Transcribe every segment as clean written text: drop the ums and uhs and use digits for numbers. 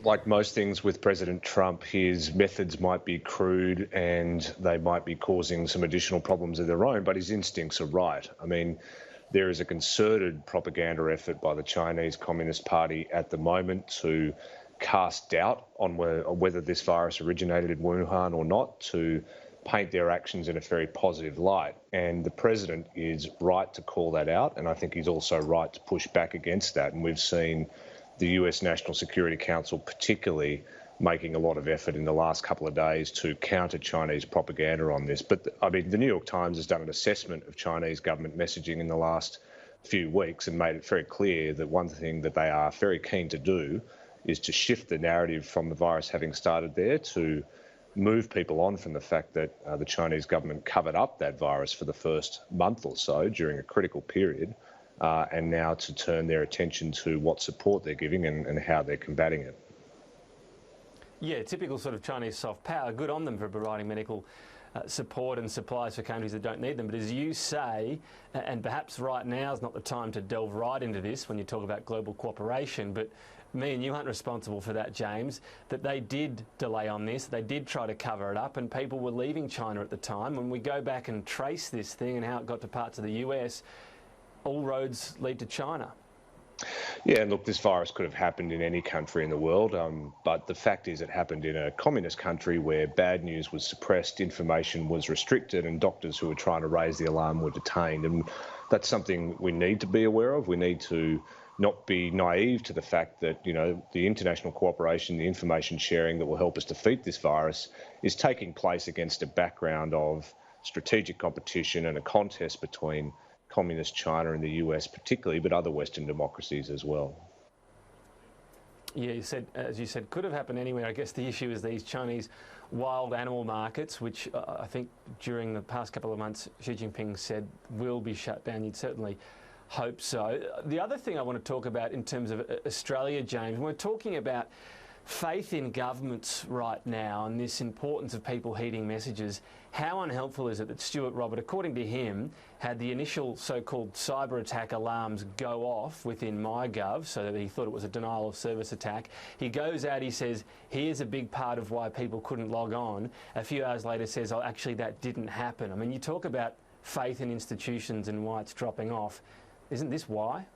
Like most things with President Trump, his methods might be crude and they might be causing some additional problems of their own, but his instincts are right. I mean, there is a concerted propaganda effort by the Chinese Communist Party at the moment to cast doubt on whether this virus originated in Wuhan or not, to paint their actions in a very positive light. And the president is right to call that out, and I think he's also right to push back against that. And we've seen the US National Security Council particularly making a lot of effort in the last couple of days to counter Chinese propaganda on this. But I mean, the New York Times has done an assessment of Chinese government messaging in the last few weeks and made it very clear that one thing that they are very keen to do is to shift the narrative from the virus having started there, to move people on from the fact that the Chinese government covered up that virus for the first month or so during a critical period, and now to turn their attention to what support they're giving and how they're combating it. Yeah, typical sort of Chinese soft power. Good on them for providing medical support and supplies for countries that don't need them. But as you say, and perhaps right now is not the time to delve right into this when you talk about global cooperation, but me and you aren't responsible for that, James, that they did delay on this, they did try to cover it up, and people were leaving China at the time. When we go back and trace this thing and how it got to parts of the US, all roads lead to China. Yeah, and look, this virus could have happened in any country in the world, but the fact is it happened in a communist country where bad news was suppressed, information was restricted, and doctors who were trying to raise the alarm were detained. And that's something we need to be aware of. We need to not be naive to the fact that, you know, the international cooperation, the information sharing that will help us defeat this virus is taking place against a background of strategic competition and a contest between communist China and the US particularly, but other Western democracies as well. Yeah, you said, as you said, could have happened anywhere. I guess the issue is these Chinese wild animal markets, which I think during the past couple of months Xi Jinping said will be shut down. You'd certainly hope so. The other thing I want to talk about in terms of Australia, James, we're talking about faith in governments right now and this importance of people heeding messages. How unhelpful is it that Stuart Robert, according to him, had the initial so-called cyber attack alarms go off within MyGov, so that he thought it was a denial of service attack? He goes out, he says, here's a big part of why people couldn't log on. A few hours later says, oh, actually that didn't happen. I mean, you talk about faith in institutions and why it's dropping off. Isn't this why?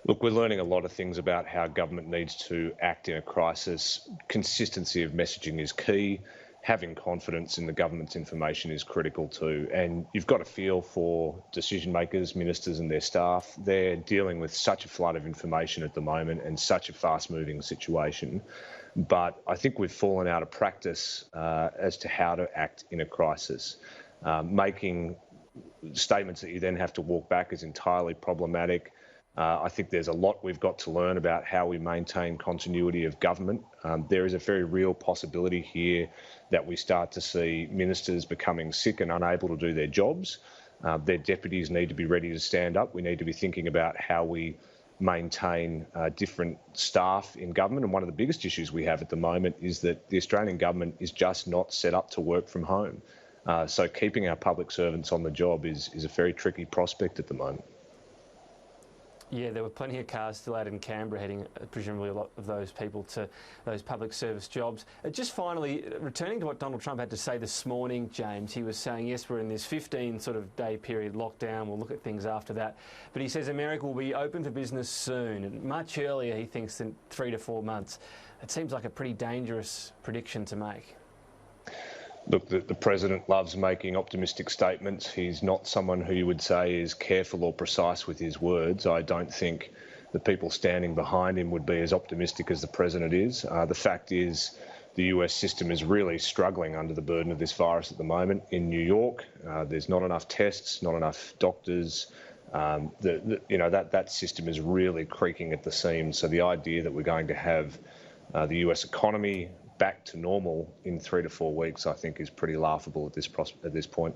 Look, we're learning a lot of things about how government needs to act in a crisis. Consistency of messaging is key. Having confidence in the government's information is critical too. And you've got to feel for decision makers, ministers and their staff. They're dealing with such a flood of information at the moment and such a fast moving situation. But I think we've fallen out of practice as to how to act in a crisis. Making statements that you then have to walk back is entirely problematic. I think there's a lot we've got to learn about how we maintain continuity of government. There is a very real possibility here that we start to see ministers becoming sick and unable to do their jobs. Their deputies need to be ready to stand up. We need to be thinking about how we maintain different staff in government. And one of the biggest issues we have at the moment is that the Australian government is just not set up to work from home. So keeping our public servants on the job is a very tricky prospect at the moment. Yeah, there were plenty of cars still out in Canberra heading, presumably a lot of those people to those public service jobs. Just finally, returning to what Donald Trump had to say this morning, James, he was saying, yes, we're in this 15 sort of day period lockdown, we'll look at things after that. But he says America will be open for business soon, and much earlier, he thinks, than 3 to 4 months. It seems like a pretty dangerous prediction to make. Look, the president loves making optimistic statements. He's not someone who you would say is careful or precise with his words. I don't think the people standing behind him would be as optimistic as the president is. The fact is the US system is really struggling under the burden of this virus at the moment. In New York, there's not enough tests, not enough doctors. That system is really creaking at the seams. So the idea that we're going to have the US economy back to normal in 3 to 4 weeks, I think, is pretty laughable at this point.